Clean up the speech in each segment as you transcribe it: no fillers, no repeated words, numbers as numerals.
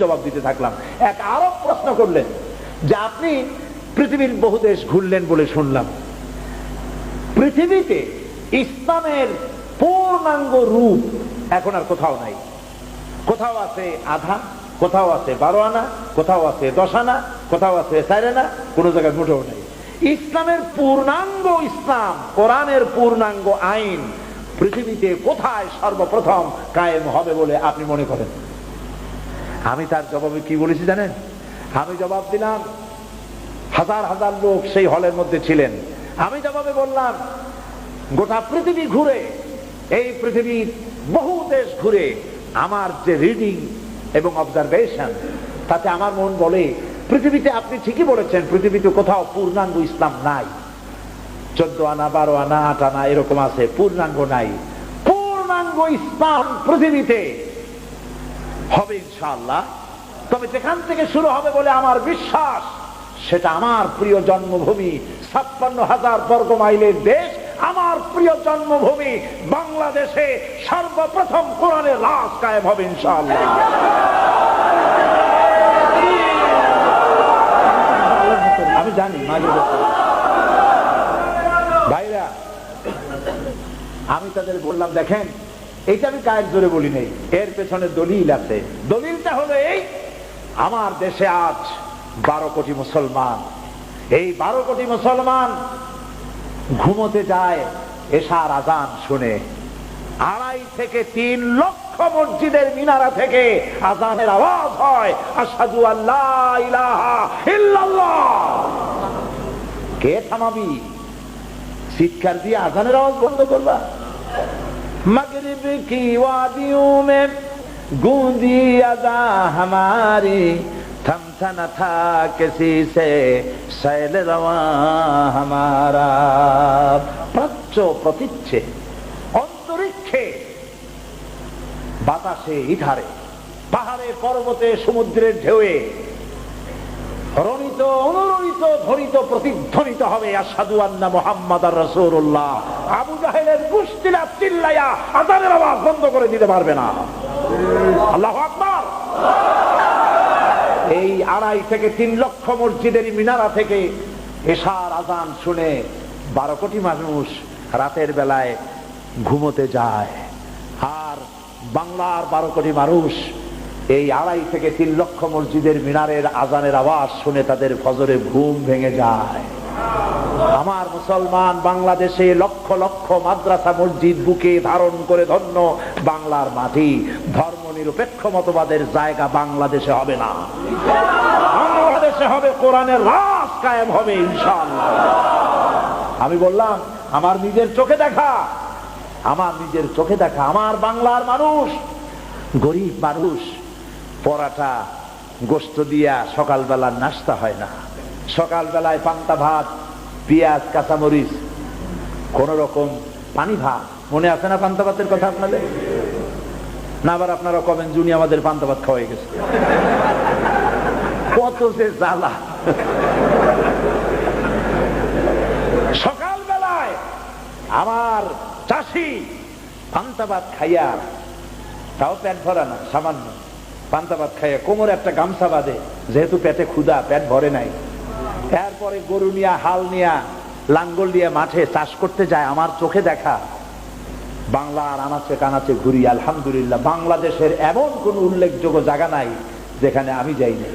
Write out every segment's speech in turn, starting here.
জবাব দিতে থাকলাম। এক আরব প্রশ্ন করলেন যে আপনি পৃথিবীর বহু দেশ ঘুরলেন বলে শুনলাম, পৃথিবীতে ইসলামের পূর্ণাঙ্গ রূপ এখন আর কোথাও নাই। কোথাও আছে আধা, কোথাও আছে 12 আনা, কোথাও আছে 10 আনা, কোথাও আছে 4 আনা, কোন জায়গায় মোটেও নাই। ইসলামের পূর্ণাঙ্গ ইসলাম, কোরআনের পূর্ণাঙ্গ আইন পৃথিবীতে কোথায় সর্বপ্রথম কায়েম হবে বলে আপনি মনে করেন? আমি তার জবাবে কি বলেছি জানেন? আমি জবাব দিলাম, হাজার হাজার লোক সেই হলের মধ্যে ছিলেন। আমি জবাবে বললাম, গোটা পৃথিবী ঘুরে, এই পৃথিবীর বহু দেশ ঘুরে আমার যে রিডিং এবং অবজারভেশন, তাতে আমার মন বলে পৃথিবীতে আপনি ঠিকই বলেছেন, পৃথিবীতে কোথাও পূর্ণাঙ্গ ইসলাম নাই। 14 আনা, 12 আনা, 8 আনা এরকম আছে, পূর্ণাঙ্গ নাই। পূর্ণাঙ্গ ইসলাম পৃথিবীতে হবে ইনশাআল্লাহ। তবে যেখান থেকে শুরু হবে বলে আমার বিশ্বাস, সেটা আমার প্রিয় জন্মভূমি 56,000 বর্গ মাইলের দেশ, আমার প্রিয় জন্মভূমি বাংলাদেশে সর্বপ্রথম কোরআনের রাজ কায়েম হবে ইনশাআল্লাহ। আমি জানি ভাইরা, আমি তাদের বললাম, দেখেন এইটা আমি কায়ের জোরে বলি নাই, এর পেছনে দলিল আছে। দলিলটা হলো এই, আমার দেশে আজ 12 কোটি মুসলমান। এই 12 কোটি মুসলমান ঘুমোতে যায় এশার আজান শুনে। 2.5 থেকে 3 লক্ষ মসজিদের মিনারা থেকে আজানের আওয়াজ হয়, আশহাদু আল্লা ইলাহা ইল্লাল্লাহ। কে থামাবি? চিৎকার দিয়ে আজানের আওয়াজ বন্ধ করবা? मगरिब की वादियों में गूंजी अज़ा हमारी, थमथा न था किसी से सैल रवा हमारा। প্রাচ্য প্রতীচ্ছে অন্তরিক্ষে, বাতাসে, ইধারে, পাহাড়ে, পর্বতে, সমুদ্রের ঢেউয়ে রণিত, অনুরণিত, ধ্বনিত, প্রতিধ্বনিত হবে আশহাদু আন্না মুহাম্মাদার রাসূলুল্লাহ। আবু জাহেলের গোষ্ঠীরা চিল্লায়া আযানের আওয়াজ বন্ধ করে দিতে পারবে না। আল্লাহু আকবার। এই 2.5 থেকে 3 লক্ষ মসজিদের মিনারা থেকে এশার আজান শুনে 12 কোটি মানুষ রাতের বেলায় ঘুমোতে যায়। আর বাংলার 12 কোটি মানুষ এই 2.5 থেকে 3 লক্ষ মসজিদের মিনারের আজানের আওয়াজ শুনে তাদের ফজরে ঘুম ভেঙে যায়। আমার মুসলমান বাংলাদেশে লক্ষ লক্ষ মাদ্রাসা মসজিদ বুকে ধারণ করে ধন্য বাংলার মাটি। ধর্ম নিরপেক্ষ মতবাদের জায়গা বাংলাদেশে হবে না, বাংলাদেশে হবে কোরআনের রাজ কায়েম হবে ইনশাআল্লাহ। আমি বললাম, আমার নিজের চোখে দেখা, আমার নিজের চোখে দেখা, আমার বাংলার মানুষ, গরিব মানুষ, পরাটা গোস্ত দিয়া সকালবেলা নাস্তা হয় না। সকালবেলায় পান্তা ভাত, পেঁয়াজ, কাঁচামরিচ, কোন রকম পানি ভাত। মনে আছে না পান্তা ভাতের কথা আপনাদের? না আবার আপনারা কবেন জুনি আমাদের পান্তা ভাত খাওয়াই গেছে। কত যে জ্বালা। সকালবেলায় আমার চাষি পান্তা ভাত খাইয়া, তাও পেট ভরা না, সামান্য পান্তা ভাত খাইয়া কোমরে একটা গামছা বাঁধে, যেহেতু পেটে ক্ষুধা, পেট ভরে নাই। এরপরে গরু নিয়া, হাল নিয়া, লাঙ্গল দিয়ে মাঠে চাষ করতে যায়। আমার চোখে দেখা, বাংলার আনাচে কানাচে ঘুরি, আলহামদুলিল্লাহ বাংলাদেশের এমন কোন উল্লেখযোগ্য জায়গা নাই যেখানে আমি যাইনি।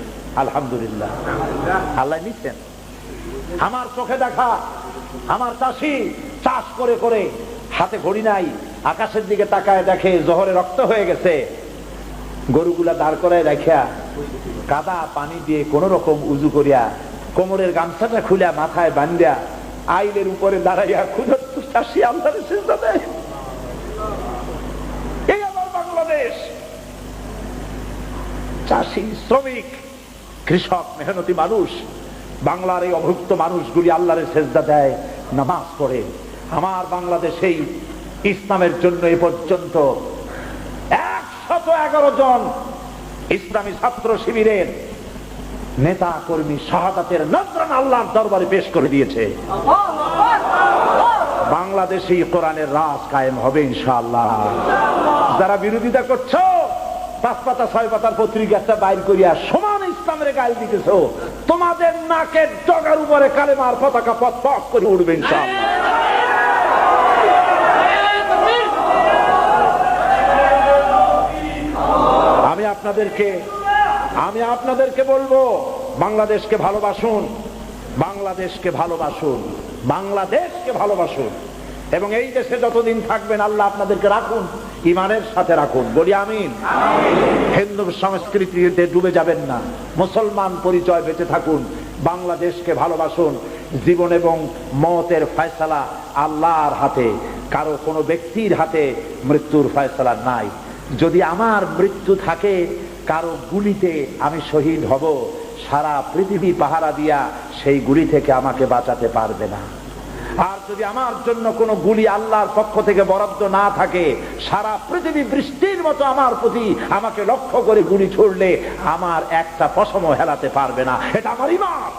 আলহামদুলিল্লাহ, আল্লাহ নিচ্ছেন। আমার চোখে দেখা, আমার চাষি চাষ করে করে, হাতে ঘড়ি নাই, আকাশের দিকে তাকায় দেখে জোহরে রক্ত হয়ে গেছে। গরুগুলা দাঁড় করায় রাখিয়া কাদা পানি দিয়ে কোন রকম উজু করিয়া, কোমরের গামছাটা খুলিয়া মাথায় বান্ধিয়া, আইলের উপরে দাঁড়াইয়া ক্ষুধার্ত চাষি আল্লাহর সিজদা দেয়। এই আমার বাংলাদেশ। চাষি, শ্রমিক, কৃষক, মেহনতি মানুষ, বাংলার এই অভুক্ত মানুষগুলি আল্লাহর সিজদা দেয়, নামাজ পড়ে। আমার বাংলাদেশেই ইসলামের জন্য এ পর্যন্ত 111 জন ইসলামী ছাত্র শিবিরের নেতা কর্মী শাহাদাতের নজরানা আল্লাহর দরবারে পেশ করে দিয়েছে। বাংলাদেশে কোরআনের রাজ কায়েম হবে ইনশাআল্লাহ। যারা বিরোধিতা করছো 5 পাতা 6 পাতার পত্রিকা একটা বাইর করিয়া সমান ইসলামের গায়ে দিতেছো, তোমাদের নাকের ডগার উপরে কালেমার পতাকা পথ পথ করে উঠবে ইনশাআল্লাহ। আমি আপনাদেরকে বলবো, বাংলাদেশকে ভালোবাসুন, বাংলাদেশকে ভালোবাসুন, বাংলাদেশকে ভালোবাসুন, এবং এই দেশে যতদিন থাকবেন আল্লাহ আপনাদেরকে রাখুন, ইমানের সাথে রাখুন। বলি আমিন। হিন্দু সংস্কৃতিতে ডুবে যাবেন না, মুসলমান পরিচয় বেঁচে থাকুন, বাংলাদেশকে ভালোবাসুন। জীবন এবং মওতের ফয়সালা আল্লাহর হাতে, কারো কোনো ব্যক্তির হাতে মৃত্যুর ফয়সালা নাই। যদি আমার মৃত্যু থাকে কারো গুলিতে আমি শহীদ হব, সারা পৃথিবী পাহারা দিয়া সেই গুলি থেকে আমাকে বাঁচাতে পারবে না। আর যদি আমার জন্য কোনো গুলি আল্লাহর পক্ষ থেকে বরাদ্দ না থাকে, সারা পৃথিবী বৃষ্টির মতো আমার প্রতি আমাকে লক্ষ্য করে গুলি ছুড়লে আমার একটা পশমও হেলাতে পারবে না। এটা আমার ঈমান।